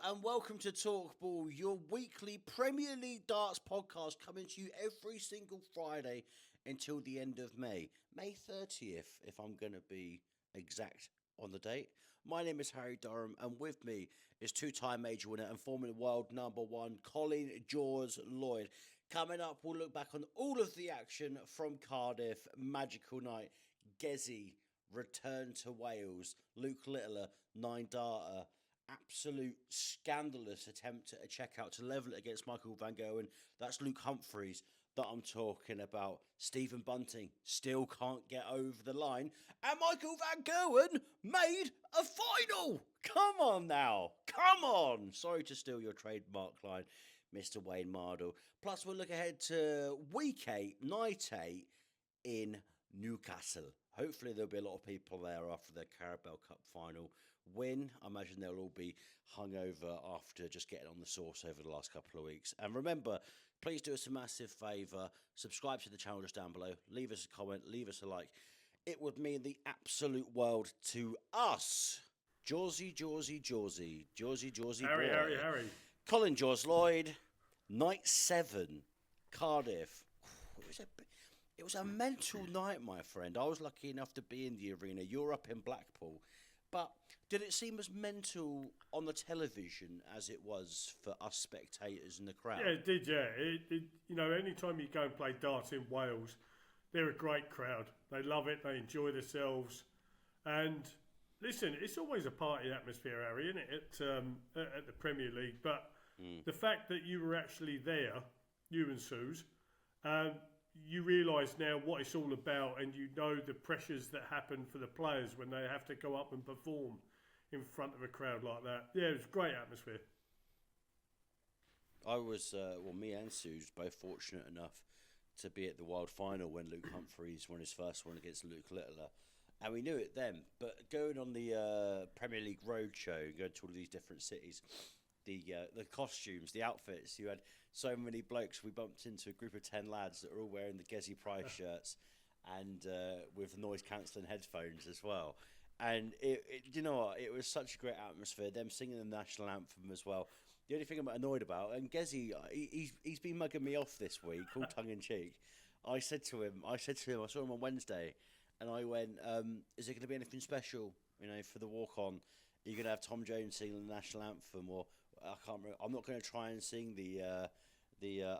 and welcome to talkBULL, your weekly Premier League darts podcast coming to you every single Friday until the end of May. May 30th, if I'm going to be exact on the date. My name is Harry Durham, and with me is two-time major winner and former world number one, Colin Lloyd. Coming up, we'll look back on all of the action from Cardiff, magical night, Gezi, return to Wales, Luke Littler, 9-darter, absolute scandalous attempt at a checkout to level it against Michael van Gerwen. That's Luke Humphries that I'm talking about. Stephen Bunting still can't get over the line. And Michael van Gerwen made a final. Come on now. Come on. Sorry to steal your trademark line, Mr. Wayne Mardle. Plus, we'll look ahead to week 8, night 8 in Newcastle. Hopefully there'll be a lot of people there after their Carabao Cup final win. I imagine they'll all be hungover after just getting on the sauce over the last couple of weeks. And remember, please do us a massive favour. Subscribe to the channel just down below. Leave us a comment. Leave us a like. It would mean the absolute world to us. Jawsy boy. Harry. Colin Lloyd, night 7, Cardiff. It was a mental night, my friend. I was lucky enough to be in the arena. You're up in Blackpool. But did it seem as mental on the television as it was for us spectators in the crowd? Yeah, it did, yeah. Any time you go and play darts in Wales, they're a great crowd. They love it. They enjoy themselves. And listen, it's always a party atmosphere, Harry, isn't it, at the Premier League? But the fact that you were actually there, you and Suze, you realise now what it's all about, and you know the pressures that happen for the players when they have to go up and perform in front of a crowd like that. Yeah, it was a great atmosphere. I was, me and Suze both fortunate enough to be at the World Final when Luke Humphries won his first one against Luke Littler. And we knew it then, but going on the Premier League roadshow, going to all of these different cities, the costumes, the outfits. You had so many blokes. We bumped into a group of 10 lads that were all wearing the Gerwyn Price shirts and with noise cancelling headphones as well. And you know what? It was such a great atmosphere. Them singing the national anthem as well. The only thing I'm annoyed about, and Gezi, he's been mugging me off this week, all tongue in cheek. I said to him, I saw him on Wednesday, and I went, "Is there going to be anything special, for the walk on? Are you going to have Tom Jones singing the national anthem, or I can't remember. I'm not going to try and sing the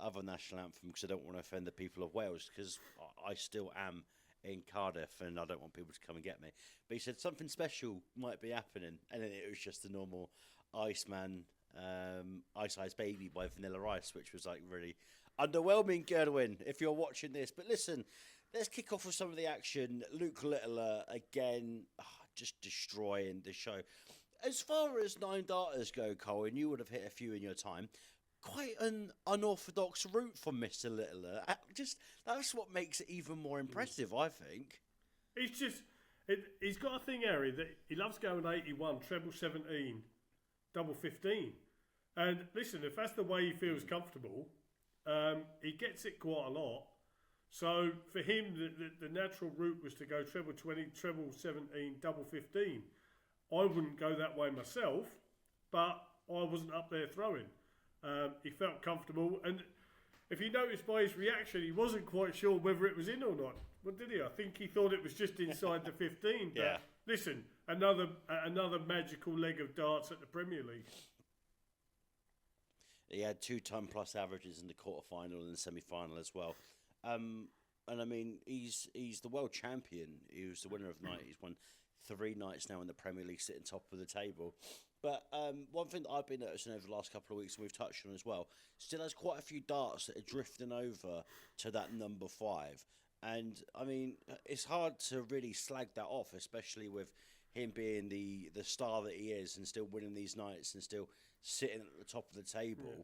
other national anthem because I don't want to offend the people of Wales, because I still am in Cardiff and I don't want people to come and get me." But he said something special might be happening, and then it was just the normal Iceman, Ice Ice Baby by Vanilla Ice, which was like really underwhelming, Gerwyn, if you're watching this. But listen, let's kick off with some of the action. Luke Littler again, just destroying the show. As far as 9-darters go, Colin, you would have hit a few in your time. Quite an unorthodox route from Mr. Littler. That's what makes it even more impressive, I think. He's got a thing, Harry, that he loves going 81, treble 17, double 15. And listen, if that's the way he feels comfortable, he gets it quite a lot. So for him, the natural route was to go treble 20, treble 17, double 15. I wouldn't go that way myself, but I wasn't up there throwing. He felt comfortable, and if you notice by his reaction, he wasn't quite sure whether it was in or not. What did he? I think he thought it was just inside the 15. But yeah. Listen, another magical leg of darts at the Premier League. He had 2-ton plus averages in the quarter-final and the semi-final as well. And I mean, he's the world champion. He was the winner of the night. He's won 3 nights now in the Premier League, sitting top of the table. But one thing that I've been noticing over the last couple of weeks, and we've touched on as well, still has quite a few darts that are drifting over to that number 5. And, I mean, it's hard to really slag that off, especially with him being the star that he is and still winning these nights and still sitting at the top of the table. Yeah.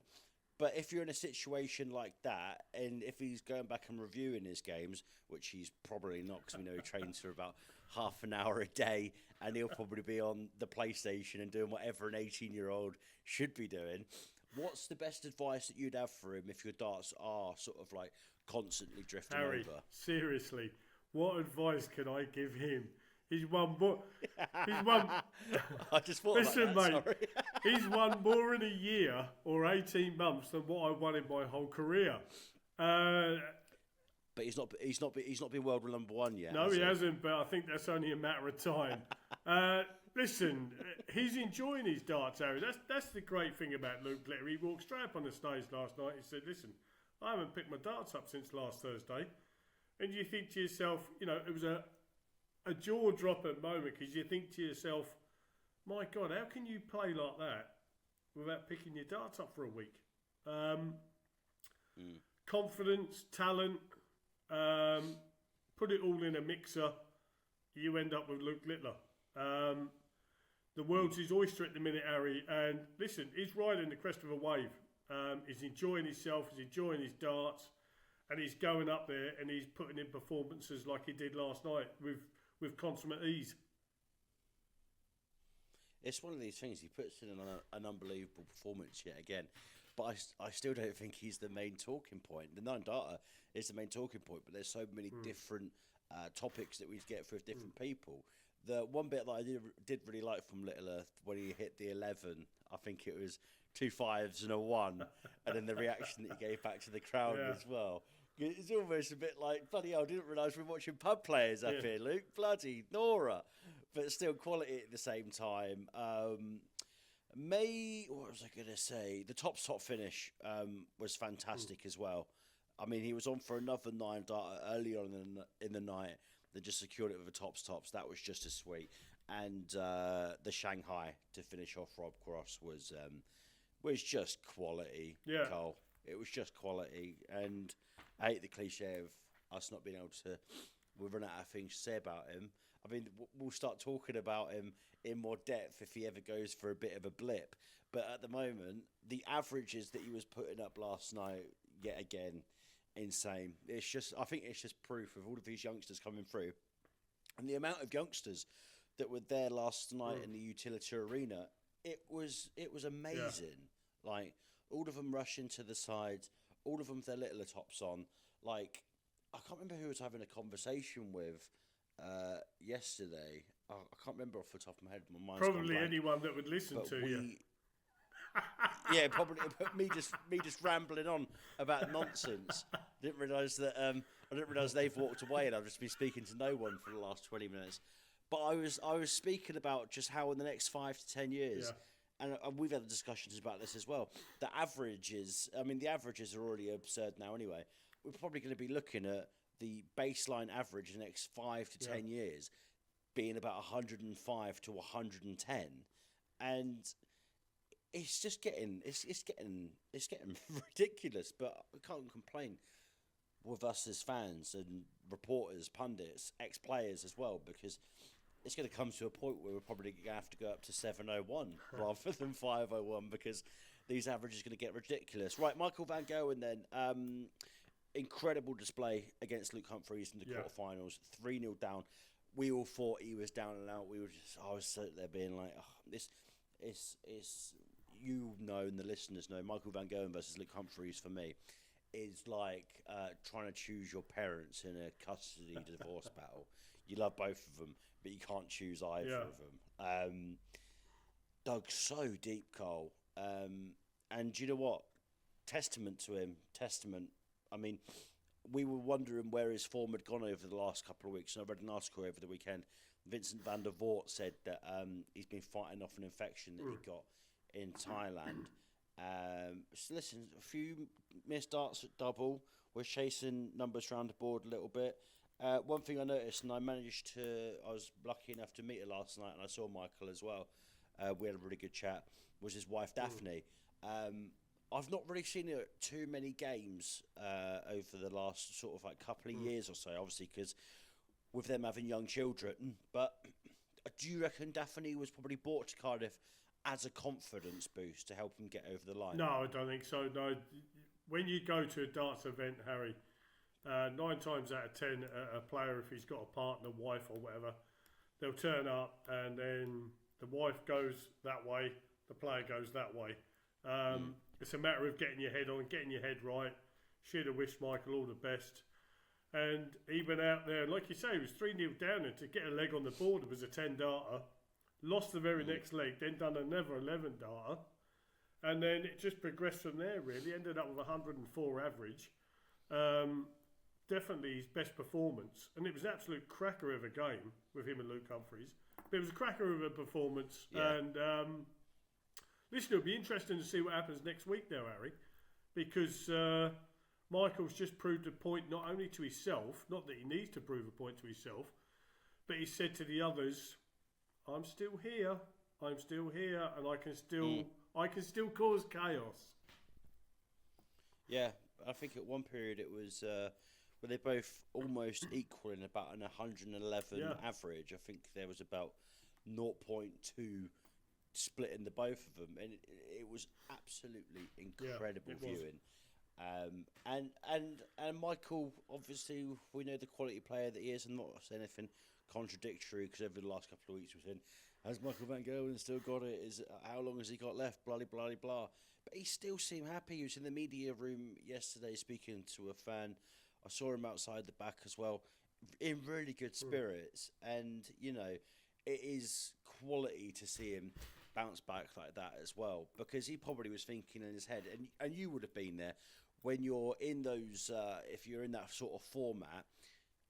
But if you're in a situation like that, and if he's going back and reviewing his games, which he's probably not, because we know he trains for about half an hour a day, and he'll probably be on the PlayStation and doing whatever an 18-year-old should be doing, what's the best advice that you'd have for him if your darts are sort of like constantly drifting Harry, over? Seriously, what advice can I give him? He's won more. He's won. I just thought Listen, about that, mate. He's won more in a year or 18 months than what I won in my whole career. But he's not been world number one yet. No, he hasn't. But I think that's only a matter of time. Listen, he's enjoying his darts, Harry. That's the great thing about Luke Litter. He walked straight up on the stage last night. He said, "Listen, I haven't picked my darts up since last Thursday." And you think to yourself, you know, it was a jaw-dropping moment because you think to yourself, my God, how can you play like that without picking your darts up for a week? Confidence, talent, put it all in a mixer, you end up with Luke Littler. The world's his oyster at the minute, Harry. And listen, he's riding the crest of a wave. He's enjoying himself, he's enjoying his darts, and he's going up there and he's putting in performances like he did last night with consummate ease. It's one of these things. He puts in an unbelievable performance yet again, but I still don't think he's the main talking point. The nine-darter is the main talking point, but there's so many different topics that we get for different people. The one bit that I did really like from Little Earth when he hit the 11, I think it was 2 5s and a 1, and then the reaction that he gave back to the crowd as well. It's almost a bit like, bloody hell, I didn't realise we were watching pub players up here, Luke. Bloody Nora. But still quality at the same time. What was I going to say? The top finish was fantastic as well. I mean, he was on for another 9-darter early on in the night. They just secured it with a tops. That was just as sweet. And the Shanghai to finish off Rob Cross was just quality, Cole. It was just quality. And I hate the cliche of us not being able to... We've run out of things to say about him. I mean, we'll start talking about him in more depth if he ever goes for a bit of a blip. But at the moment, the averages that he was putting up last night, yet again, insane. I think it's just proof of all of these youngsters coming through. And the amount of youngsters that were there last night in the Utility Arena, it was amazing. Yeah. Like, all of them rushing to the sides, all of them with their little tops on. Like, I can't remember who I was having a conversation with yesterday. I can't remember off the top of my head. My mind's probably anyone that would listen to you. Yeah, probably. But me just rambling on about nonsense. Didn't realise that. I didn't realise they've walked away, and I've just been speaking to no one for the last 20 minutes. But I was speaking about just how in the next 5 to 10 years, and we've had discussions about this as well. The averages. I mean, the averages are already absurd now. Anyway, we're probably going to be looking at the baseline average in the next 5 to 10 years being about 105 to 110, and it's just getting ridiculous. But I can't complain with us as fans and reporters, pundits, ex-players as well, because it's going to come to a point where we're probably going to have to go up to 701 rather than 501 because these averages are going to get ridiculous. Right, Michael Van Gerwen then. Incredible display against Luke Humphries in the quarterfinals. 3-0 down. We all thought he was down and out. I was sitting there being like, this is, you know, and the listeners know, Michael Van Gerwen versus Luke Humphries for me is like trying to choose your parents in a custody divorce battle. You love both of them, but you can't choose either of them. Dug so deep, Cole. And do you know what? Testament to him. I mean, we were wondering where his form had gone over the last couple of weeks, and I read an article over the weekend. Vincent van der Voort said that he's been fighting off an infection that he got in Thailand. So listen, a few missed darts at double. We're chasing numbers around the board a little bit. One thing I noticed, and I was lucky enough to meet her last night, and I saw Michael as well. We had a really good chat, was his wife Daphne. I've not really seen her at too many games over the last sort of like couple of years or so, obviously, because with them having young children. But do you reckon Daphne was probably brought to Cardiff as a confidence boost to help him get over the line? No, I don't think so. No, when you go to a darts event, Harry, 9 times out of 10, a player, if he's got a partner, wife or whatever, they'll turn up and then the wife goes that way, the player goes that way. It's a matter of getting your head on, getting your head right. She'd have wished Michael all the best. And he went out there, and like you say, he was 3-0 down, and to get a leg on the board, it was a 10-darter. Lost the very next leg, then done another 11-darter. And then it just progressed from there, really. Ended up with 104 average. Definitely his best performance. And it was an absolute cracker of a game with him and Luke Humphries. But it was a cracker of a performance. Yeah. And listen, it'll be interesting to see what happens next week now, Harry. Because Michael's just proved a point not only to himself, not that he needs to prove a point to himself, but he said to the others, I'm still here, and I can still cause chaos. Yeah, I think at one period it was where they both almost equal in about an 111 average. I think there was about 0.2 split in the both of them, and it was absolutely incredible viewing. And Michael, obviously, we know the quality player that he is. I'm not saying anything contradictory because over the last couple of weeks we've seen, has Michael Van Gerwen still got it? How long has he got left? Blah, blah, blah, blah. But he still seemed happy. He was in the media room yesterday speaking to a fan. I saw him outside the back as well, in really good spirits. And, you know, it is quality to see him bounce back like that as well, because he probably was thinking in his head, and you would have been there, when you're in those, if you're in that sort of format,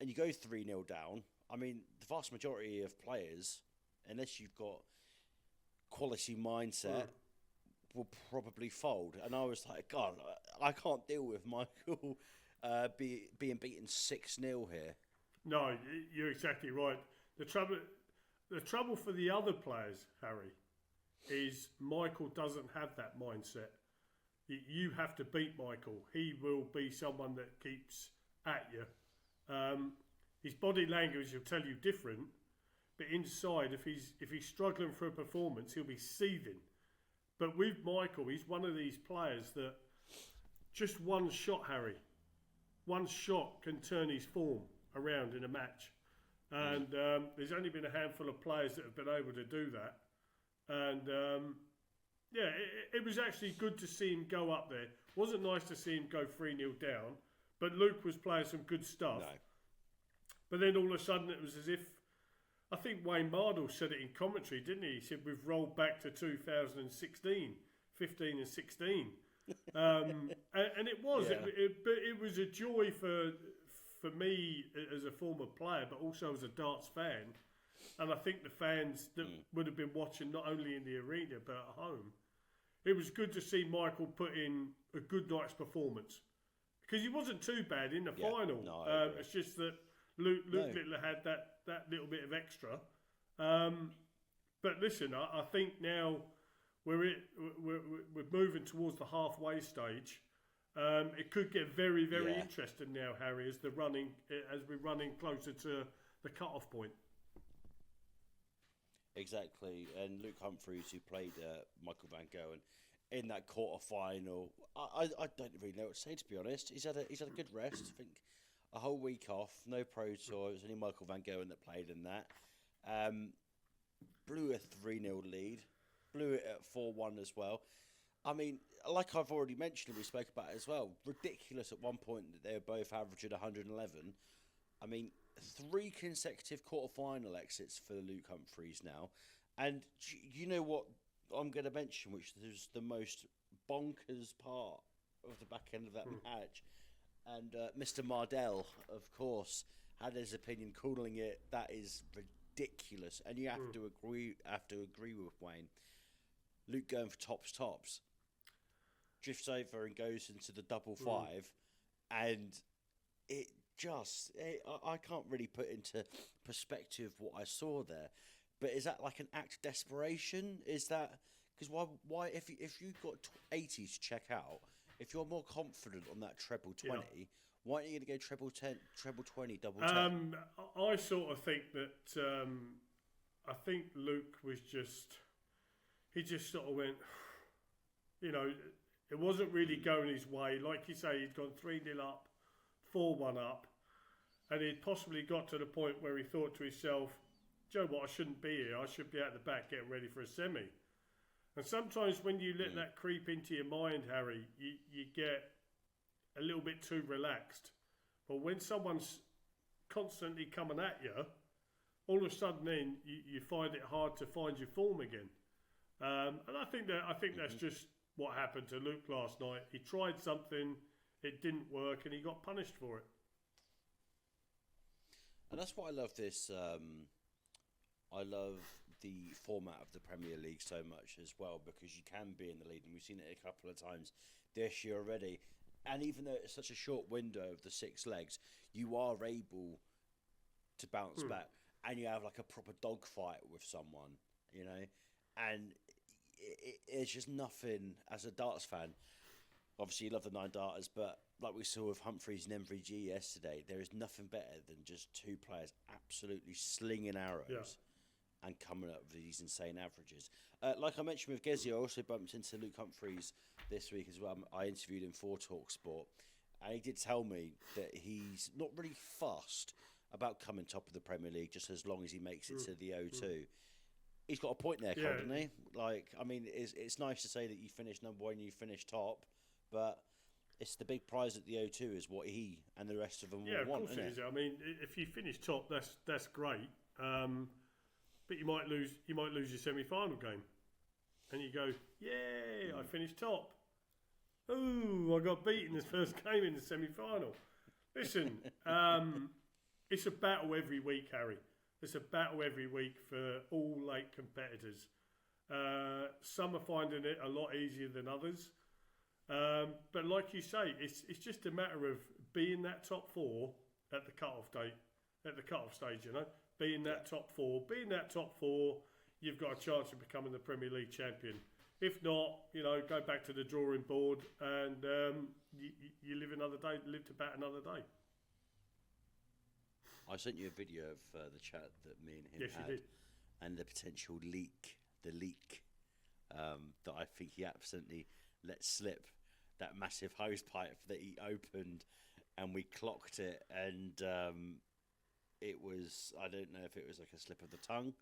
and you go 3-0 down, I mean, the vast majority of players, unless you've got quality mindset, will probably fold. And I was like, God, I can't deal with Michael being beaten 6-0 here. No, you're exactly right. The trouble for the other players, Harry, is Michael doesn't have that mindset. You have to beat Michael. He will be someone that keeps at you. His body language will tell you different, but inside, if he's struggling for a performance, he'll be seething. But with Michael, he's one of these players that just one shot, Harry, one shot can turn his form around in a match. And there's only been a handful of players that have been able to do that. And it was actually good to see him go up there. Wasn't nice to see him go 3-0 down, but Luke was playing some good stuff. No. But then all of a sudden it was as if, I think Wayne Mardle said it in commentary, didn't he? He said, we've rolled back to 2016, 15 and 16. And it was. Yeah. It was a joy for me as a former player, but also as a darts fan. And I think the fans that would have been watching not only in the arena but at home, it was good to see Michael put in a good night's performance, because he wasn't too bad in the final. No, it's just that Luke Littler had that little bit of extra. But listen, I think now we're moving towards the halfway stage. It could get very, very interesting now, Harry, as we're running closer to the cut-off point. Exactly, and Luke Humphries, who played Michael Van Gerwen in that quarter-final, I don't really know what to say, to be honest. He's had a good rest. I think a whole week off, no Pro Tour. It was only Michael Van Gerwen that played in that. Blew a 3-0 lead, blew it at 4-1 as well. I mean, like I've already mentioned, we spoke about it as well. Ridiculous at one point that they were both averaging 111. I mean, 3 consecutive quarter-final exits for Luke Humphries now. And you know what I'm going to mention, which is the most bonkers part of the back end of that match. And Mr. Mardell, of course, had his opinion, calling it, that is ridiculous. And you have to agree with Wayne. Luke going for tops. Drifts over and goes into the double 5. And it just, I can't really put into perspective what I saw there, but is that like an act of desperation? Is that because why if you've got 80 to check out, if you're more confident on that treble 20, why aren't you going to go treble 10, treble 20, double 10? I sort of think that I think Luke was he just sort of went, you know, it wasn't really going his way. Like you say, he'd gone 3-0 up, 4-1 up, and he'd possibly got to the point where he thought to himself, Joe, what, I shouldn't be here. I should be at the back getting ready for a semi. And sometimes when you let that creep into your mind, Harry, you get a little bit too relaxed. But when someone's constantly coming at you, all of a sudden then you find it hard to find your form again. And I think that's just what happened to Luke last night. He tried something, it didn't work, and he got punished for it. And that's why I love this. I love the format of the Premier League so much as well, because you can be in the lead, and we've seen it a couple of times this year already. And even though it's such a short window of the 6 legs, you are able to bounce back, and you have like a proper dogfight with someone, you know. And it's just nothing as a darts fan. Obviously, you love the 9 darters, but like we saw with Humphries and MVG yesterday, there is nothing better than just 2 players absolutely slinging arrows and coming up with these insane averages. Like I mentioned with Gezi, I also bumped into Luke Humphries this week as well. I interviewed him for talkSPORT, and he did tell me that he's not really fussed about coming top of the Premier League, just as long as he makes it to the O2. He's got a point there, Cole, doesn't he? Like, I mean, it's nice to say that you finish number 1, you finish top, but it's the big prize at the O2 is what he and the rest of them will want, isn't it? I mean, if you finish top, that's great. But you might lose your semi-final game, and you go, "Yay! I finished top." Oh, I got beaten this first game in the semi-final. Listen, it's a battle every week, Harry. It's a battle every week for all late competitors. Some are finding it a lot easier than others. But like you say, it's just a matter of being that top 4 at the cut-off stage, you know. Being that top 4, you've got a chance of becoming the Premier League champion. If not, you know, go back to the drawing board and you live to bat another day. I sent you a video of the chat that me and him had, you did. And the potential leak that I think he absolutely let slip, that massive hose pipe that he opened, and we clocked it, and it was, I don't know if it was like a slip of the tongue,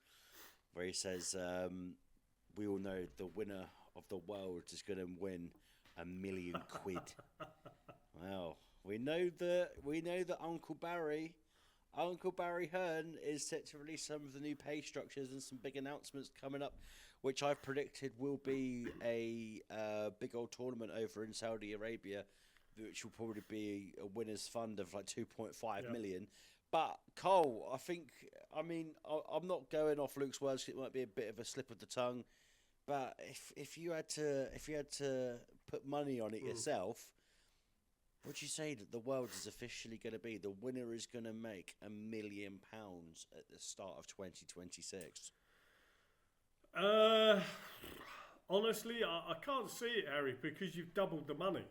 where he says, we all know the winner of the world is going to win £1 million. Well, we know that Uncle Barry Hearn is set to release some of the new pay structures and some big announcements coming up, which I've predicted will be a big old tournament over in Saudi Arabia, which will probably be a winner's fund of like 2.5 million. But Cole, I'm not going off Luke's words. It might be a bit of a slip of the tongue, but if you had to put money on it yourself, would you say that the world is officially going to be the winner is going to make £1 million at the start of 2026? Honestly, I can't see it, Harry, because you've doubled the money.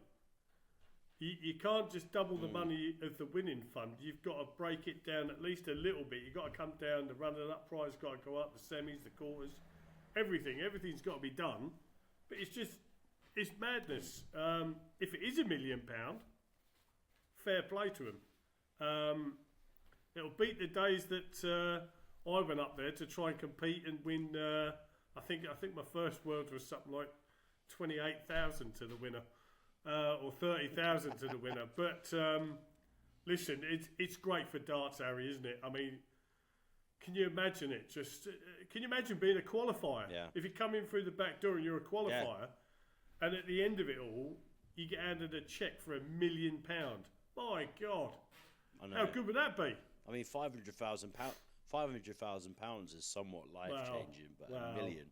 You can't just double the money of the winning fund. You've got to break it down at least a little bit. You've got to come down, the running-up prize got to go up, the semis, the quarters, everything's got to be done. But it's madness. If it is £1 million, fair play to him. It'll beat the days that I went up there to try and compete and win. I think my first world was something like 28,000 to the winner, or 30,000 to the winner. But listen, it's great for darts, Harry, isn't it? I mean, can you imagine it? Can you imagine being a qualifier? Yeah. If you come in through the back door and you're a qualifier, and at the end of it all, you get handed a cheque for £1 million. My God, how good would that be? I mean, £500,000 is somewhat life changing, but £1 million.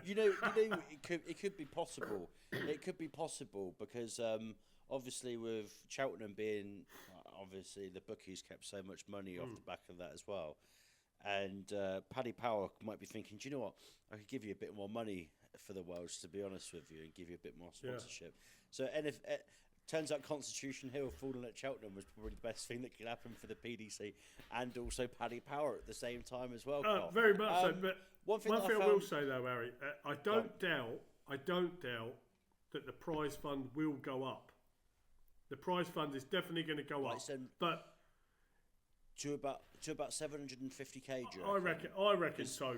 You know, it could be possible. It could be possible because obviously with Cheltenham being, obviously the bookies kept so much money off the back of that as well, and Paddy Power might be thinking, do you know what? I could give you a bit more money for the Welsh, to be honest with you, and give you a bit more sponsorship. So, and if turns out Constitution Hill falling at Cheltenham was probably the best thing that could happen for the PDC, and also Paddy Power at the same time as well. Very much so. But one thing I will say though, Harry, I don't doubt that the prize fund will go up. The prize fund is definitely going to go up, but to about 750k. I reckon so.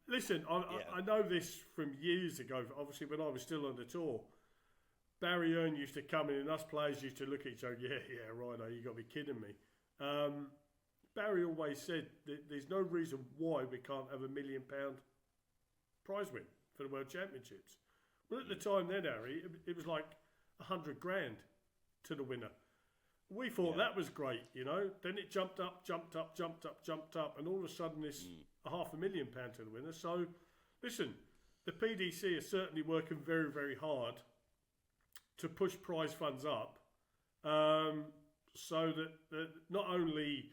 Listen, I know this from years ago, obviously when I was still on the tour, Barry Earn used to come in and us players used to look at each other, yeah, right, you got to be kidding me. Barry always said that there's no reason why we can't have £1 million prize win for the World Championships. Well, at the time then, Harry, it was like 100 grand to the winner. We thought that was great, you know. Then it jumped up, and all of a sudden it's £500,000 to the winner. So, listen, the PDC is certainly working very, very hard to push prize funds up, so that not only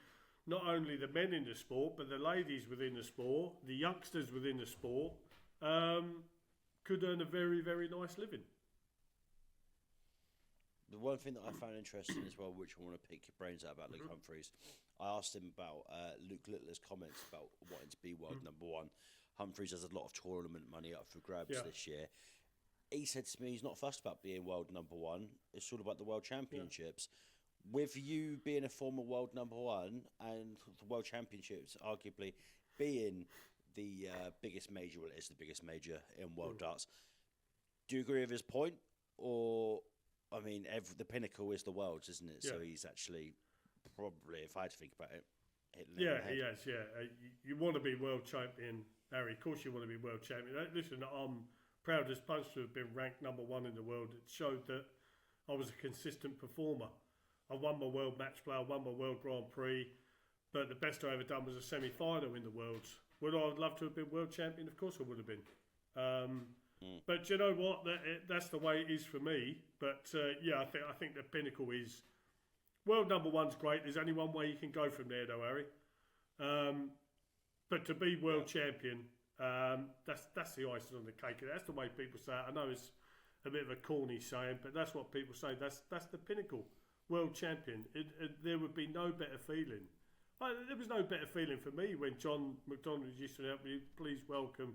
the men in the sport, but the ladies within the sport, the youngsters within the sport, could earn a very, very nice living. The one thing that I found interesting as well, which I want to pick your brains out about Luke Humphries, I asked him about Luke Littler's comments about wanting to be world number one. Humphries has a lot of tournament money up for grabs this year. He said to me he's not fussed about being world number one. It's all about the world championships. With you being a former world number one and the world championships arguably being the biggest major, well, it is the biggest major in world darts, do you agree with his point? Or, I mean, the pinnacle is the world's, isn't it? So he's actually probably, if I had to think about it, hitting it on the head. He has, you want to be world champion, Harry. Of course you want to be world champion. Listen, I'm proud as punch to have been ranked number one in the world. It showed that I was a consistent performer. I won my world match play, I won my world Grand Prix, but the best I ever done was a semi-final in the Worlds. Would I have loved to have been world champion? Of course I would have been. But you know what? That's the way it is for me. But I think the pinnacle is world number one's great. There's only one way you can go from there, though, Harry. But to be world champion, that's the icing on the cake. That's the way people say it. I know it's a bit of a corny saying, but that's what people say. That's the pinnacle. World champion. There would be no better feeling. There was no better feeling for me when John McDonald used to help me. Please welcome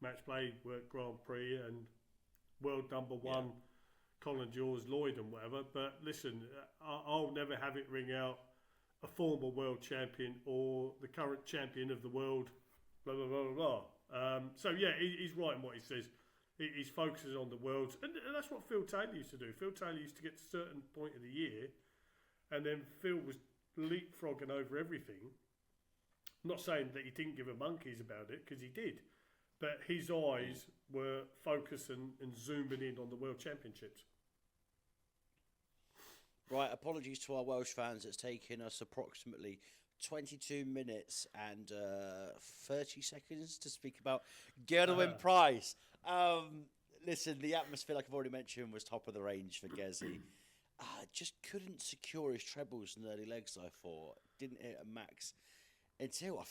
match play, world Grand Prix, and world number one, Colin Lloyd and whatever. But listen, I'll never have it ring out a former world champion or the current champion of the world. Blah blah blah blah blah. He's right in what he says. He's focusing on the worlds, and that's what Phil Taylor used to do. Phil Taylor used to get to a certain point of the year, and then Phil was leapfrogging over everything. I'm not saying that he didn't give a monkeys about it, because he did, but his eyes were focusing and zooming in on the World Championships. Right, apologies to our Welsh fans. It's taken us approximately 22 minutes and 30 seconds to speak about Gerwyn Price. Listen, the atmosphere, like I've already mentioned, was top of the range for Gezi. Just couldn't secure his trebles in the early legs, I thought. Didn't hit a max until I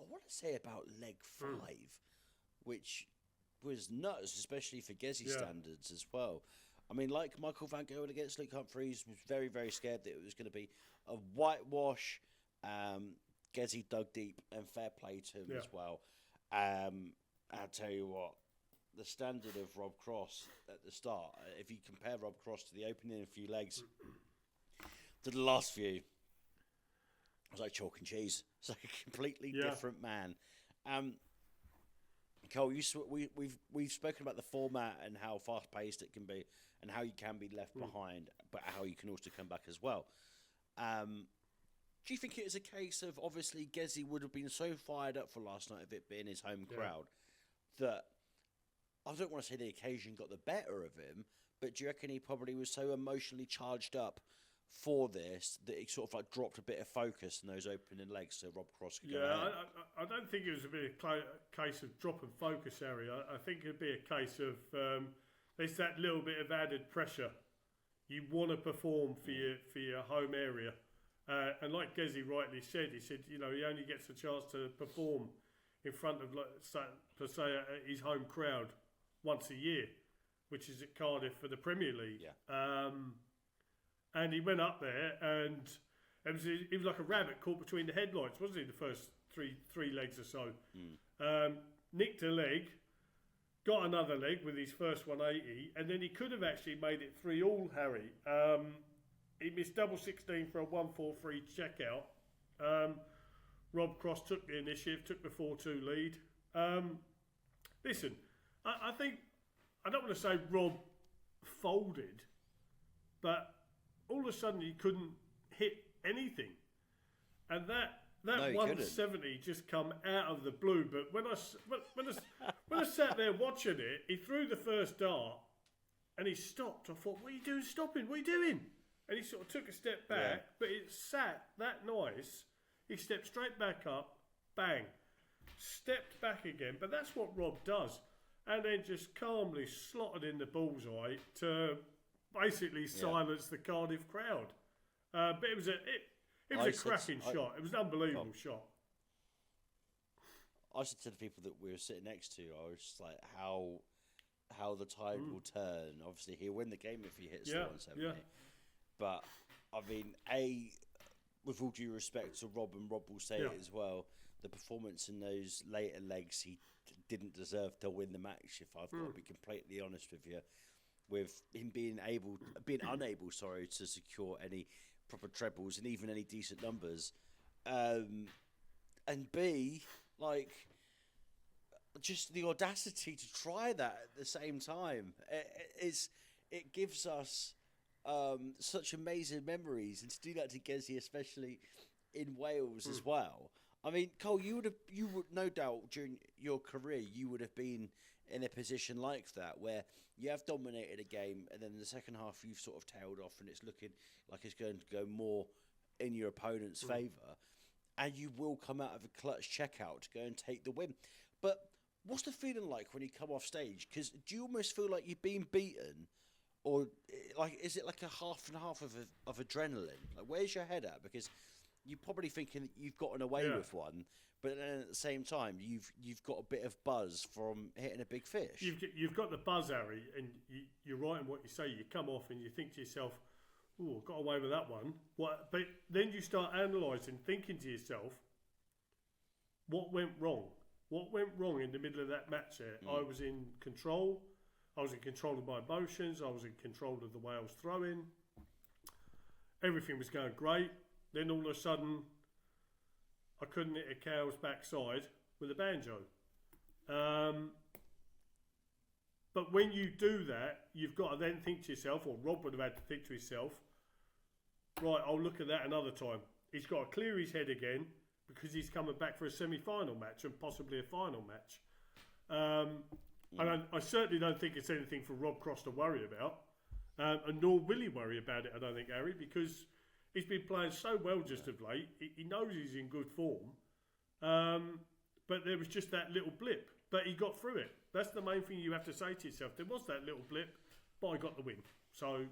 want to say about leg 5, which was nuts, especially for Gezi standards as well. I mean, like Michael Van Gerwen against Luke Humphries, was very, very scared that it was going to be a whitewash. Gezi dug deep, and fair play to him as well. I'll tell you what, the standard of Rob Cross at the start, if you compare Rob Cross to the opening few legs to the last few, it was like chalk and cheese. It's like a completely different man. Cole, we've spoken about the format and how fast-paced it can be and how you can be left behind, but how you can also come back as well. Do you think it is a case of, obviously, Gezi would have been so fired up for last night of it being his home crowd that, I don't want to say the occasion got the better of him, but do you reckon he probably was so emotionally charged up for this that he sort of like dropped a bit of focus in those opening legs so Rob Cross could go ahead? I don't think it was a bit of case of dropping focus, Harry. I think it'd be a case of there's that little bit of added pressure. You want to perform for your home area. And like Gezi rightly said, he said, he only gets a chance to perform in front of, his home crowd once a year, which is at Cardiff for the Premier League. And he went up there, and he was like a rabbit caught between the headlights, wasn't he, the first three legs or so. Nicked a leg, got another leg with his first 180, and then he could have actually made it 3-all, Harry. He missed double 16 for a 1-4-3 checkout. Rob Cross took the initiative, took the 4-2 lead. Listen, I think, I don't want to say Rob folded, but all of a sudden he couldn't hit anything, and that 170 just come out of the blue. But when I sat there watching it, he threw the first dart, and he stopped. I thought, what are you doing stopping? What are you doing? And he sort of took a step back, but it sat that nice. He stepped straight back up, bang, stepped back again. But that's what Rob does. And then just calmly slotted in the bullseye to basically silence the Cardiff crowd. But it was a cracking shot. It was an unbelievable shot. I said to the people that we were sitting next to, I was just like, how the tide will turn. Obviously, he'll win the game if he hits the 170. Yeah. But, I mean, with all due respect to Rob, and Rob will say it as well, the performance in those later legs, he didn't deserve to win the match, if I've got to be completely honest with you. With him being unable to secure any proper trebles and even any decent numbers. And B, like, just the audacity to try that at the same time. It gives us such amazing memories, and to do that to Gezi, especially in Wales as well. I mean, Cole, you would no doubt during your career you would have been in a position like that where you have dominated a game, and then in the second half you've sort of tailed off, and it's looking like it's going to go more in your opponent's favour, and you will come out of a clutch checkout to go and take the win. But what's the feeling like when you come off stage? Because do you almost feel like you've been beaten, or like is it like a half and half of adrenaline? Like, where's your head at? Because you're probably thinking that you've gotten away with one, but then at the same time, you've got a bit of buzz from hitting a big fish. You've got the buzz, Harry, and you're right in what you say. You come off and you think to yourself, "Oh, got away with that one." What? But then you start analysing, thinking to yourself, "What went wrong? What went wrong in the middle of that match there?" I was in control. I was in control of my emotions. I was in control of the way I was throwing. Everything was going great. Then all of a sudden, I couldn't hit a cow's backside with a banjo. But when you do that, you've got to then think to yourself, or Rob would have had to think to himself, right, I'll look at that another time. He's got to clear his head again because he's coming back for a semi-final match and possibly a final match. And I certainly don't think it's anything for Rob Cross to worry about, and nor will he worry about it, I don't think, Harry, because he's been playing so well just of late. He knows he's in good form. But there was just that little blip. But he got through it. That's the main thing you have to say to yourself. There was that little blip, but I got the win. So,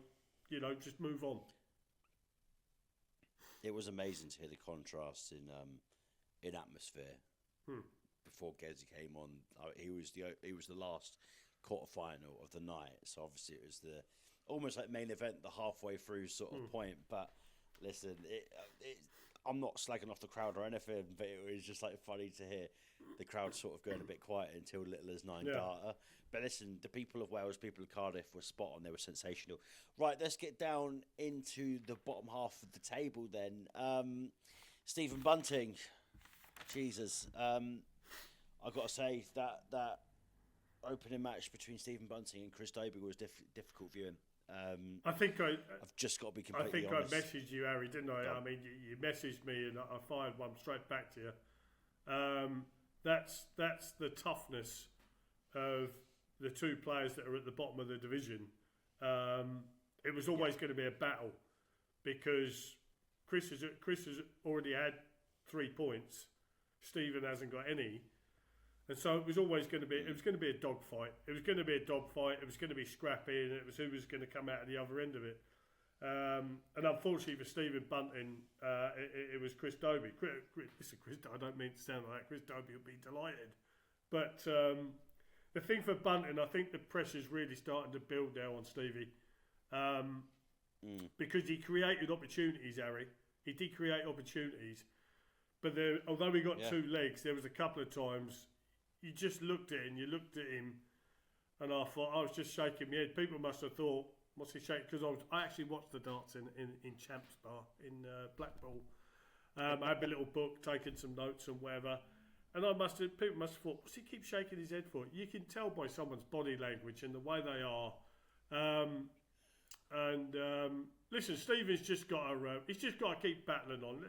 just move on. It was amazing to hear the contrast in atmosphere. Before Gezi came on, he was the last quarterfinal of the night. So obviously it was the almost like main event, the halfway through sort of point. But listen, I'm not slagging off the crowd or anything, but it was just like funny to hear the crowd sort of going a bit quiet until little as 9-darter. But listen, the people of Wales, people of Cardiff were spot on. They were sensational. Right, let's get down into the bottom half of the table then. Stephen Bunting, Jesus. I've got to say that opening match between Stephen Bunting and Chris Dobie was difficult viewing. I've just got to be completely honest. I messaged you, Harry, didn't I? I mean, you messaged me and I fired one straight back to you. That's the toughness of the two players that are at the bottom of the division. It was always going to be a battle because Chris has already had 3 points. Stephen hasn't got any. And so it was always going to be. It was going to be a dogfight. It was going to be a dogfight. It was going to be scrappy, and it was who was going to come out of the other end of it. And unfortunately for Stephen Bunting, it was Chris Dobie. Listen, I don't mean to sound like that. Chris Dobie will be delighted, but the thing for Bunting, I think the pressure's really starting to build now on Stevie, because he created opportunities. Harry, he did create opportunities, but although he got 2 legs, there was a couple of times. You just looked at him, and I thought, I was just shaking my head. People must have thought, what's he shaking? Because I actually watched the darts in Champs Bar in Blackpool. I had my little book, taking some notes and whatever. And people must have thought, what's he keep shaking his head for? You can tell by someone's body language and the way they are Listen, Stephen's just got to he's just got to keep battling on.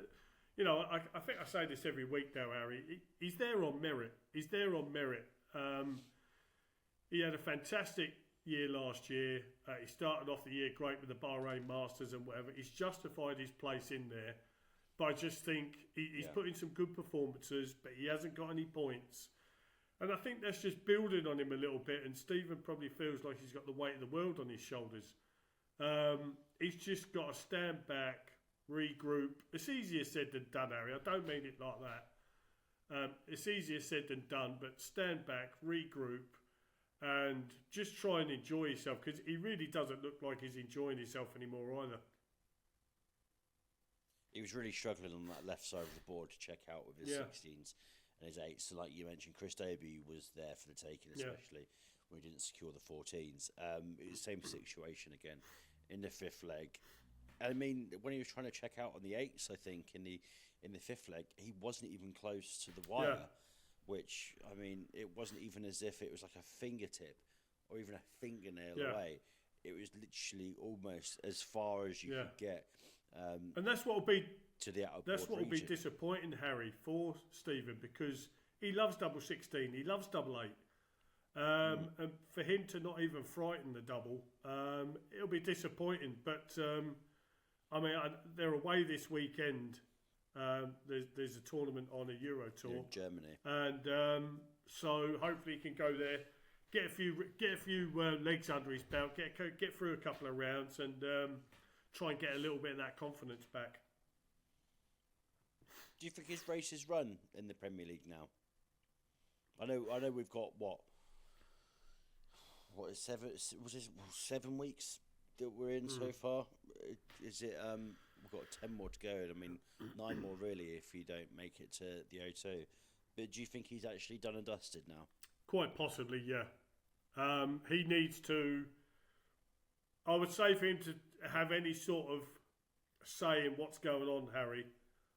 You know, I think I say this every week now, Harry. He's there on merit. He's there on merit. He had a fantastic year last year. He started off the year great with the Bahrain Masters and whatever. He's justified his place in there. But I just think he's put in some good performances, but he hasn't got any points. And I think that's just building on him a little bit. And Stephen probably feels like he's got the weight of the world on his shoulders. He's just got to stand back, regroup. It's easier said than done, Harry. I don't mean it like that. It's easier said than done, but stand back, regroup, and just try and enjoy yourself, because he really doesn't look like he's enjoying himself anymore either. He was really struggling on that left side of the board to check out with his 16s and his 8s. So like you mentioned, Chris Dobie was there for the taking, especially when he didn't secure the 14s. It was the same situation again in the fifth leg. I mean, when he was trying to check out on the 8s, I think, in the fifth leg, he wasn't even close to the wire, which, I mean, it wasn't even as if it was like a fingertip or even a fingernail away. It was literally almost as far as you could get. And that's what will be to the outer that's what will be region. disappointing, Harry, for Stephen, because he loves double 16, he loves double 8. And for him to not even frighten the double, it'll be disappointing. But I mean, they're away this weekend. There's a tournament on a Euro Tour in Germany, and so hopefully he can go there, get a few legs under his belt, get through a couple of rounds, and try and get a little bit of that confidence back. Do you think his race is run in the Premier League now? I know we've got what is 7 weeks that we're in so far. Is it we've got 10 more to go, and I mean 9 more really if you don't make it to the O2. But do you think he's actually done and dusted now? Quite possibly, yeah. He needs to, I would say, for him to have any sort of say in what's going on, Harry,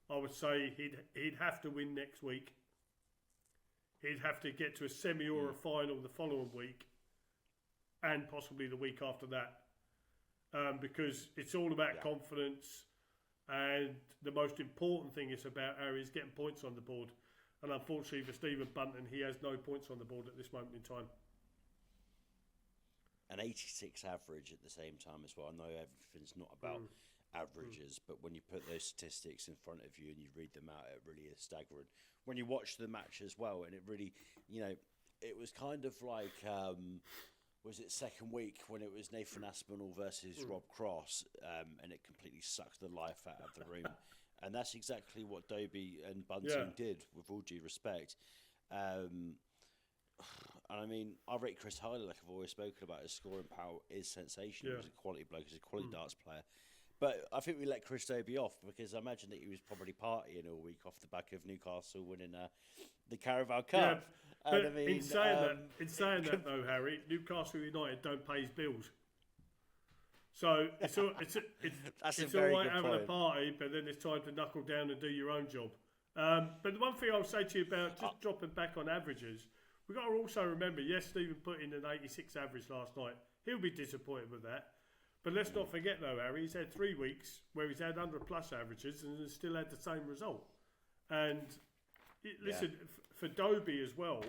I would say he'd have to win next week. He'd have to get to a semi or a final the following week, and possibly the week after that, because it's all about confidence, and the most important thing is about Harry is getting points on the board. And unfortunately for Stephen Bunting, he has no points on the board at this moment in time. An 86 average at the same time as well. I know everything's not about averages, but when you put those statistics in front of you and you read them out, it really is staggering. When you watch the match as well, and it really, you know, it was kind of like, was it second week when it was Nathan Aspinall versus Rob Cross, and it completely sucked the life out of the room. And that's exactly what Dobie and Bunting did, with all due respect. And I mean, I rate Chris highly, like I've always spoken about. His scoring power is sensational. He's a quality bloke. He's a quality darts player. But I think we let Chris Dobie off because I imagine that he was probably partying all week off the back of Newcastle winning the Carabao Cup. Yeah, but and I mean, in saying that though, Harry, Newcastle United don't pay his bills. So it's all right having a party, but then it's time to knuckle down and do your own job. But the one thing I'll say to you about just dropping back on averages, we've got to also remember, yes, Stephen put in an 86 average last night. He'll be disappointed with that. But let's not forget though, Harry, he's had 3 weeks where he's had 100 plus averages and has still had the same result. And listen, for Dobie as well,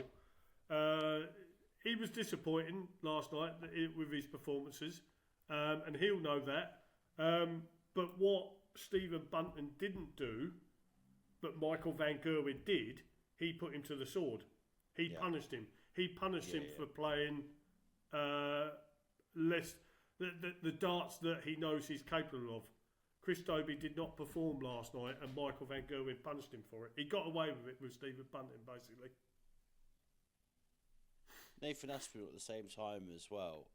he was disappointing last night with his performances. And he'll know that. But what Stephen Bunting didn't do, but Michael Van Gerwen did, he put him to the sword. He punished him. He punished him for playing less the darts that he knows he's capable of. Chris Dobie did not perform last night, and Michael Van Gerwen punished him for it. He got away with it with Stephen Bunting, basically. Nathan Aspinall at the same time as well.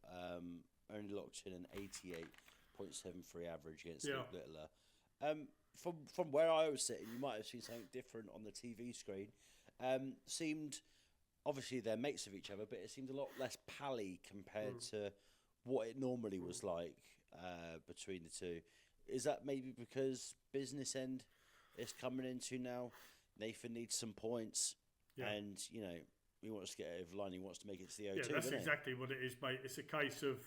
Only locked in an 88.73 average against Luke Littler. From where I was sitting, you might have seen something different on the TV screen. Seemed, obviously they're mates of each other, but it seemed a lot less pally compared to what it normally was like between the two. Is that maybe because business end is coming into now? Nathan needs some points, and you know, he wants to get over the line. He wants to make it to the O2. Yeah, that's exactly what it is, mate. It's a case of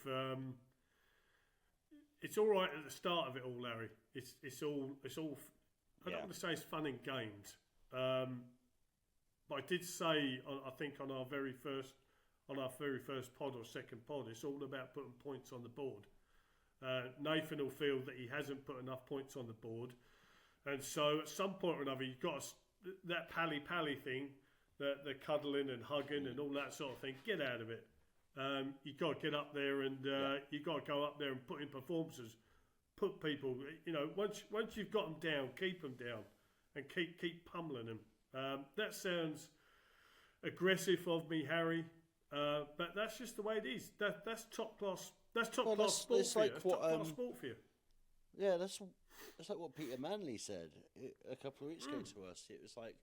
it's all right at the start of it all, Larry. It's all. I don't want to say it's fun and games, but I did say I think on our very first pod or second pod, it's all about putting points on the board. Nathan will feel that he hasn't put enough points on the board, and so at some point or another, you've got that pally thing, the cuddling and hugging and all that sort of thing. Get out of it. You've got to get up there and you've got to go up there and put in performances. Put people, once you've got them down, keep them down, and keep pummeling them. That sounds aggressive of me, Harry, but that's just the way it is. That's top class. That's top class sport for you. That's top class sport for you. Yeah, that's like what Peter Manley said a couple of weeks ago to us. It was like,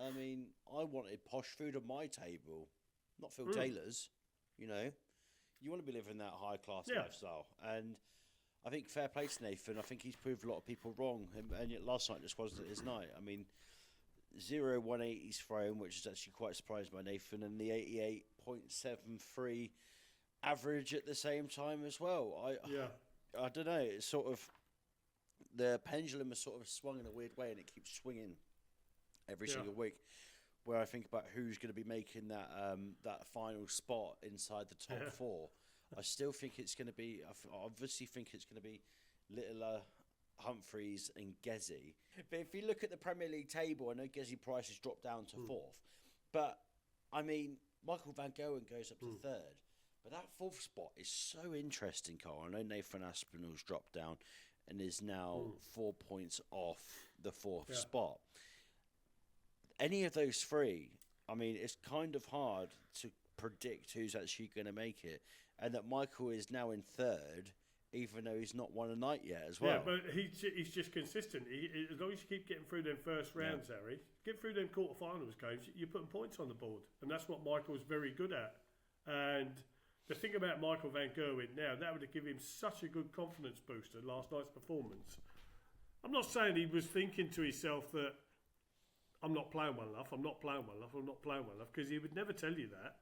I mean, I wanted posh food on my table, not Phil Taylor's. You want to be living that high class lifestyle, and I think fair play to Nathan. I think he's proved a lot of people wrong, and yet last night just wasn't his night. I mean, 0-180 he's thrown, which is actually quite surprised by Nathan, and the 88.73 average at the same time as well. I don't know. It's sort of the pendulum has sort of swung in a weird way, and it keeps swinging every single week. Where I think about who's going to be making that final spot inside the top four, I still think it's going to be. I obviously think it's going to be Littler, Humphries, and Gezi. But if you look at the Premier League table, I know Gerwyn Price has dropped down to fourth, but I mean Michael Van Gerwen goes up to third. But that fourth spot is so interesting, Carl. I know Nathan Aspinall's dropped down and is now 4 points off the fourth spot. Any of those three, I mean, it's kind of hard to predict who's actually going to make it. And that Michael is now in third, even though he's not won a night yet as well. Yeah, but he's just consistent. As long as you keep getting through them first rounds, Harry, get through them quarterfinals games, you're putting points on the board. And that's what Michael's very good at. And the thing about Michael Van Gerwen now, that would have given him such a good confidence booster, last night's performance. I'm not saying he was thinking to himself that I'm not playing well enough, I'm not playing well enough, I'm not playing well enough, because he would never tell you that.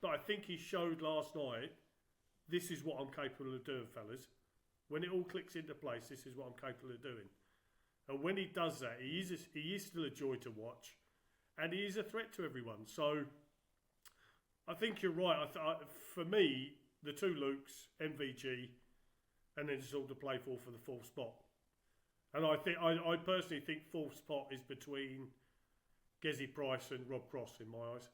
But I think he showed last night, this is what I'm capable of doing, fellas. When it all clicks into place, this is what I'm capable of doing. And when he does that, he is still a joy to watch, and he is a threat to everyone. So I think you're right. For me, the two Lukes, MVG, and then it's all to play for the fourth spot. And I personally think fourth spot is between Gerwyn Price and Rob Cross in my eyes.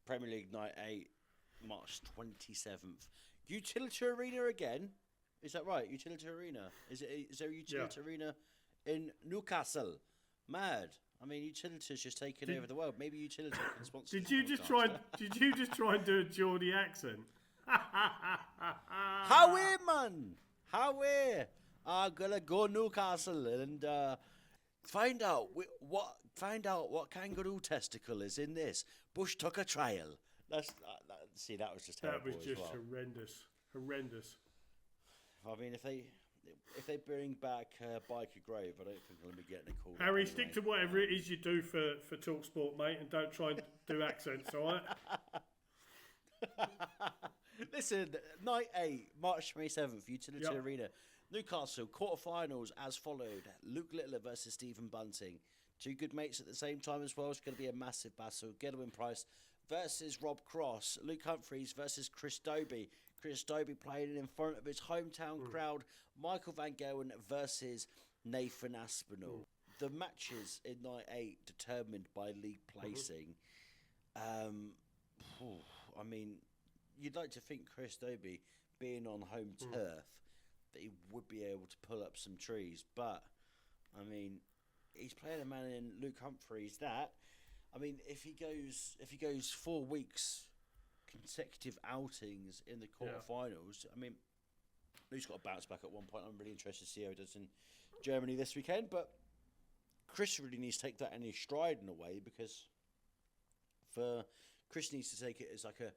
Premier League Night 8, March 27th. Utility Arena again? Is that right? Utility Arena. Is there a Utility Arena in Newcastle? Mad. I mean, Utility's just taken over the world. Maybe Utility can sponsor. Did you just try and do a Geordie accent? How man? How I'm gonna go Newcastle and find out what kangaroo testicle is in this bush tucker trial. That was just terrible. That was just horrendous. I mean, if they bring back Biker Grove, I don't think I'm gonna be getting a call. Harry, stick to whatever it is you do for talkSPORT, mate, and don't try and do accents, all right? Listen, night 8, March 27th, Utility Arena. Newcastle, quarterfinals as followed. Luke Littler versus Stephen Bunting. Two good mates at the same time as well. It's going to be a massive battle. Gerwyn Price versus Rob Cross. Luke Humphries versus Chris Dobie. Chris Dobie playing in front of his hometown crowd. Michael Van Gerwen versus Nathan Aspinall. The matches in night 8 determined by league placing. I mean, you'd like to think Chris Dobie, being on home turf, that he would be able to pull up some trees. But, I mean, he's playing a man in Luke Humphries that, I mean, if he goes 4 weeks consecutive outings in the quarterfinals, I mean, Luke's got to bounce back at one point. I'm really interested to see how he does in Germany this weekend. But Chris really needs to take that in his stride in a way, because Chris needs to take it as like a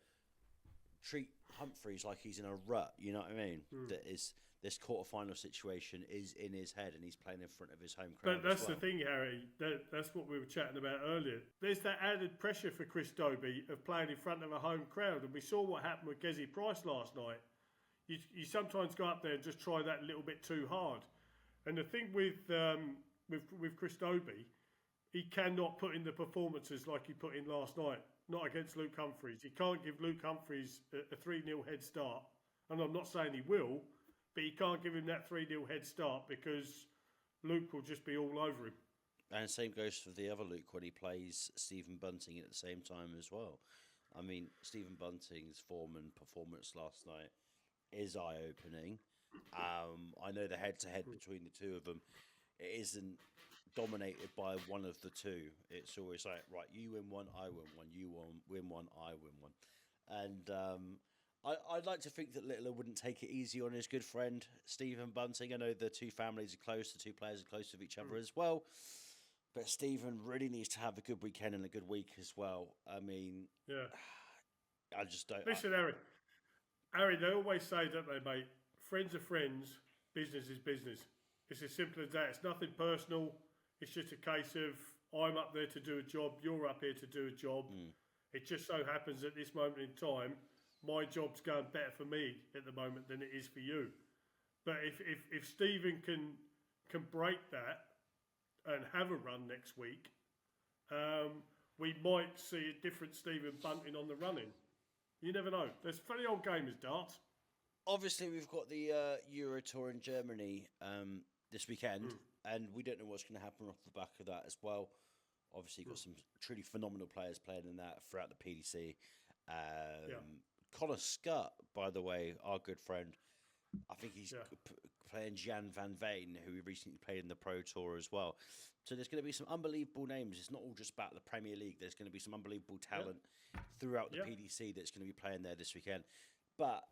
treat Humphries like he's in a rut. You know what I mean? That is this quarter-final situation is in his head, and he's playing in front of his home crowd. But that's as well. the thing, Harry. That's what we were chatting about earlier. There's that added pressure for Chris Dobie of playing in front of a home crowd, and we saw what happened with Gerwyn Price last night. You sometimes go up there and just try that a little bit too hard. And the thing with Chris Dobie, he cannot put in the performances like he put in last night. Not against Luke Humphries. He can't give Luke Humphries a 3-0 head start. And I'm not saying he will, but he can't give him that 3-0 head start because Luke will just be all over him. And same goes for the other Luke when he plays Stephen Bunting at the same time as well. I mean, Stephen Bunting's form and performance last night is eye-opening. I know the head-to-head between the two of them, it isn't dominated by one of the two. It's always like, right, you win one, I win one. You win one, I win one. And I'd like to think that Littler wouldn't take it easy on his good friend, Stephen Bunting. I know the two families are close, the two players are close with each other as well. But Stephen really needs to have a good weekend and a good week as well. I mean, yeah, I just don't... Listen, Harry, they always say, don't they, mate? Friends are friends, business is business. It's as simple as that. It's nothing personal. It's just a case of I'm up there to do a job, you're up here to do a job. It just so happens at this moment in time, my job's going better for me at the moment than it is for you. But if Stephen can break that and have a run next week, we might see a different Stephen Bunting on the running. You never know. There's a funny old game as darts. Obviously, we've got the Euro Tour in Germany this weekend, and we don't know what's going to happen off the back of that as well. Obviously, you've got some truly phenomenal players playing in that throughout the PDC. Connor Scott, by the way, our good friend, I think he's playing Jan van Veen, who we recently played in the Pro Tour as well. So there's going to be some unbelievable names. It's not all just about the Premier League. There's going to be some unbelievable talent throughout the PDC that's going to be playing there this weekend. But,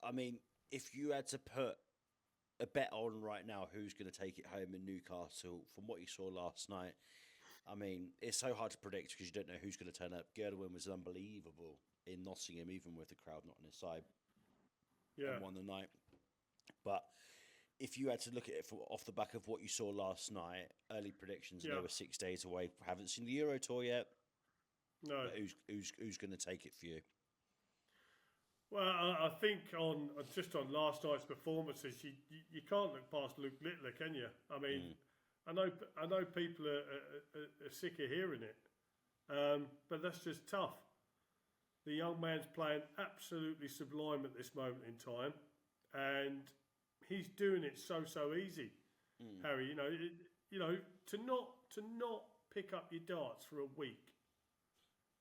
I mean, if you had to put a bet on right now who's going to take it home in Newcastle, from what you saw last night, I mean, it's so hard to predict because you don't know who's going to turn up. Gerwyn was unbelievable in Nottingham, even with the crowd not on his side. And won the night. But if you had to look at it off the back of what you saw last night, early predictions, and they were 6 days away. Haven't seen the Euro Tour yet. No. But who's going to take it for you? Well, I think on last night's performances, you can't look past Luke Littler, can you? I mean, I know people are sick of hearing it, but that's just tough. The young man's playing absolutely sublime at this moment in time, and he's doing it so easy. Harry, you know, to not pick up your darts for a week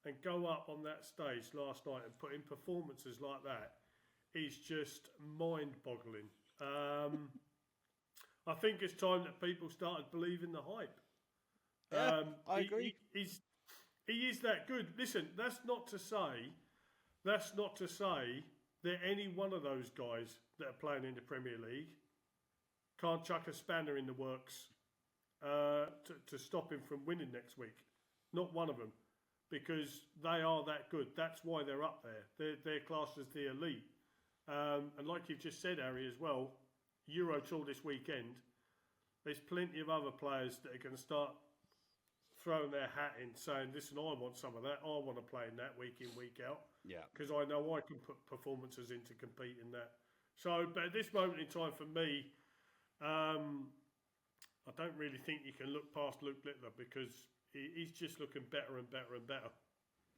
and go up on that stage last night and put in performances like that is just mind-boggling. I think it's time that people started believing the hype. I agree. He is that good. Listen, that's not to say that any one of those guys that are playing in the Premier League can't chuck a spanner in the works to stop him from winning next week. Not one of them. Because they are that good. That's why they're up there. They're classed as the elite. And like you've just said, Harry, as well, Euro Tour this weekend, there's plenty of other players that are going to start throwing their hat in, saying, listen, I want some of that. I want to play in that week in, week out. Yeah. Because I know I can put performances in to compete in that. So, but at this moment in time for me, I don't really think you can look past Luke Littler because he's just looking better and better and better.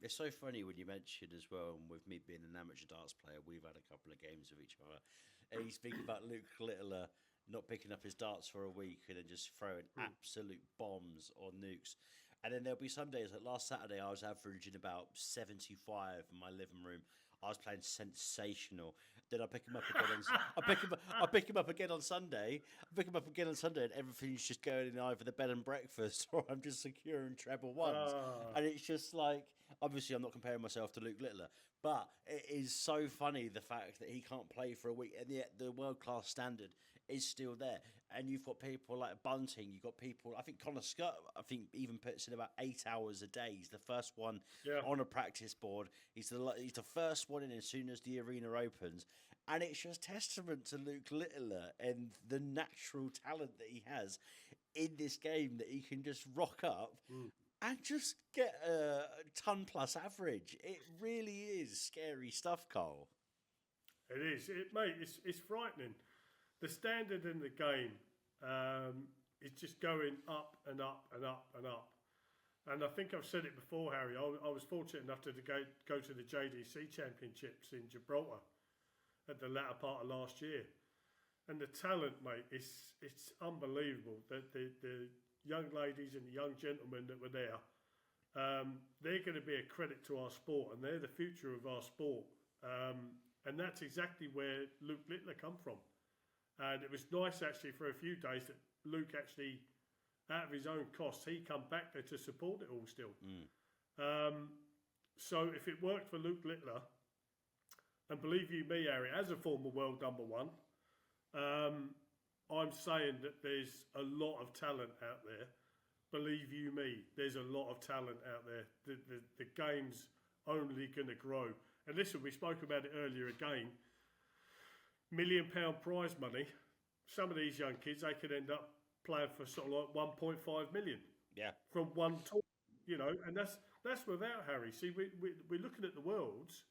It's so funny when you mention as well, and with me being an amateur darts player, we've had a couple of games with each other. And you speak about Luke Littler not picking up his darts for a week and then just throwing absolute bombs on nukes. And then there'll be some days, like last Saturday, I was averaging about 75 in my living room. I was playing sensational. Then I pick him up again. I pick him up again on Sunday. And everything's just going in either the bed and breakfast, or I'm just securing treble ones. And it's just like, obviously, I'm not comparing myself to Luke Littler, but it is so funny the fact that he can't play for a week, and yet the world class standard is still there. and you've got people like Bunting. You've got people. I think Connor Scott. I think even puts in about 8 hours a day. He's the first one on a practice board. He's the first one in as soon as the arena opens, and it's just testament to Luke Littler and the natural talent that he has in this game, that he can just rock up and just get a ton plus average. It really is scary stuff, Cole. It is, mate. It's frightening. The standard in the game is just going up and up and up and up. And I think I've said it before, Harry. I was fortunate enough to go to the JDC Championships in Gibraltar at the latter part of last year. And the talent, mate, it's unbelievable. The young ladies and the young gentlemen that were there, they're going to be a credit to our sport, and they're the future of our sport. And that's exactly where Luke Littler come from. And it was nice, actually, for a few days that Luke actually, out of his own costs, he come back there to support it all still. So if it worked for Luke Littler, and believe you me, Harry, as a former world number one, I'm saying that there's a lot of talent out there. Believe you me, there's a lot of talent out there. The game's only going to grow. And listen, we spoke about it earlier again. £1 million prize money. Some of these young kids, they could end up playing for sort of like 1.5 million. Yeah. From one tour, you know, and that's without Harry. See, we're looking at the worlds.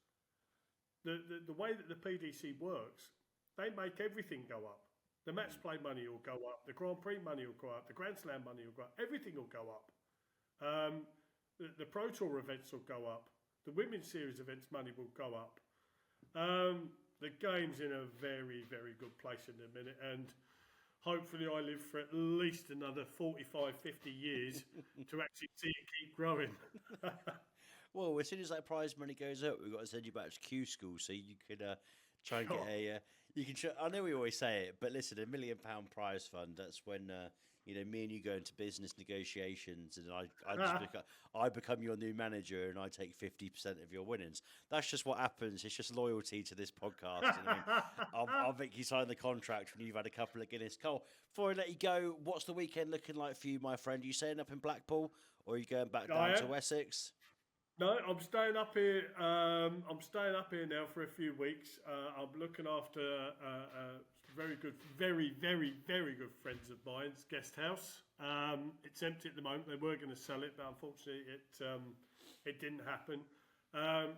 The way that the PDC works, they make everything go up. The match play money will go up. The Grand Prix money will go up. The Grand Slam money will go up. Everything will go up. The Pro Tour events will go up. The Women's Series events money will go up. The game's in a very, very good place in a minute. And hopefully I live for at least another 45, 50 years to actually see it keep growing. Well, as soon as that prize money goes up, we've got to send you back to Q school so you could try and get a... I know we always say it, but listen, £1 million prize fund, that's when... me and you go into business negotiations, and I become your new manager, and I take 50% of your winnings. That's just what happens. It's just loyalty to this podcast. I'll make you sign the contract when you've had a couple of Guinness. Cole, before I let you go, what's the weekend looking like for you, my friend? Are you staying up in Blackpool, or are you going back down to Essex? No, I'm staying up here. I'm staying up here now for a few weeks. I'm looking after very good, very, very, very good friends of mine's guest house. It's empty at the moment. They were going to sell it, but unfortunately it didn't happen.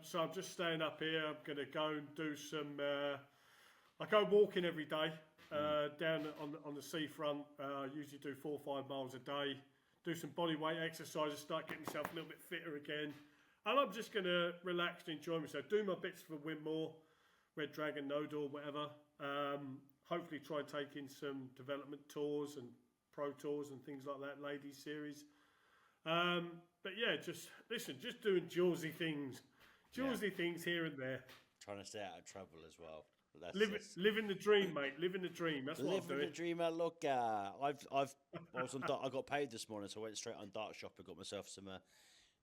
So I'm just staying up here. I'm going to go and do some... I go walking every day down on the seafront. I usually do 4 or 5 miles a day. Do some body weight exercises, start getting myself a little bit fitter again. And I'm just going to relax and enjoy myself. Do my bits for Winmore, Red Dragon, Nodor, whatever. Hopefully try and take in some development tours and pro tours and things like that, ladies series. But yeah, just doing Jawsy things here and there. Trying to stay out of trouble as well. Living the dream, mate. Living the dream. That's what I'm doing. Living the dream, look. I got paid this morning, so I went straight on Dart Shop and got myself some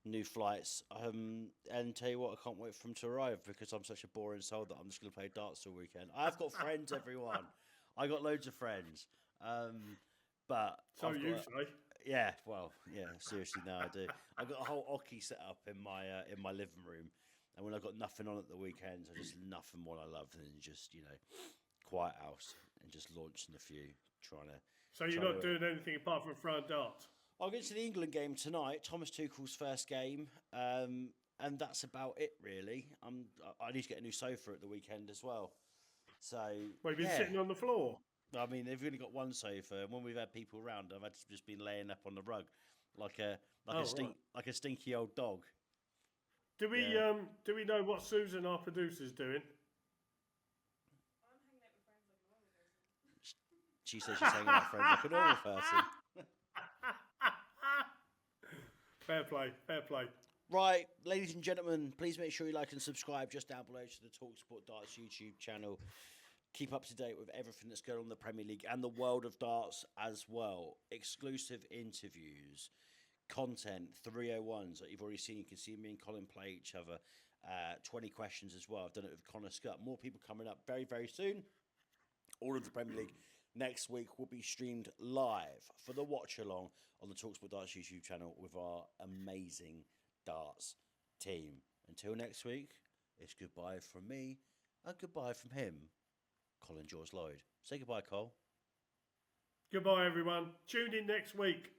new flights. And tell you what, I can't wait for them to arrive because I'm such a boring soul that I'm just going to play darts all weekend. I've got friends, everyone. I got loads of friends. But so you say? Yeah, well, yeah. Seriously, no, I do. I've got a whole hockey set up in my living room. And when I've got nothing on at the weekends, I just nothing more I love than just, quiet house and just launching a few, trying to... So you're not doing anything apart from throwing darts? I'll get to the England game tonight, Thomas Tuchel's first game, and that's about it, really. I need to get a new sofa at the weekend as well. So... Well, you've been sitting on the floor? I mean, they've only got one sofa, and when we've had people around, I've just been laying up on the rug like a stinky old dog. Do we know what Susan, our producer's doing? I'm hanging out with friends like a normal person. She says she's hanging out with friends like a normal person. Fair play, fair play. Right, ladies and gentlemen, please make sure you like and subscribe just down below to the talkSPORT Darts YouTube channel. Keep up to date with everything that's going on in the Premier League and the world of darts as well. Exclusive interviews, content, 301s that you've already seen. You can see me and Colin play each other. 20 questions as well. I've done it with Connor Scott. More people coming up very, very soon. All of the Premier League next week will be streamed live for the watch along on the talkSPORT Darts YouTube channel with our amazing darts team. Until next week, it's goodbye from me and goodbye from him, Colin Lloyd. Say goodbye, Cole. Goodbye, everyone. Tune in next week.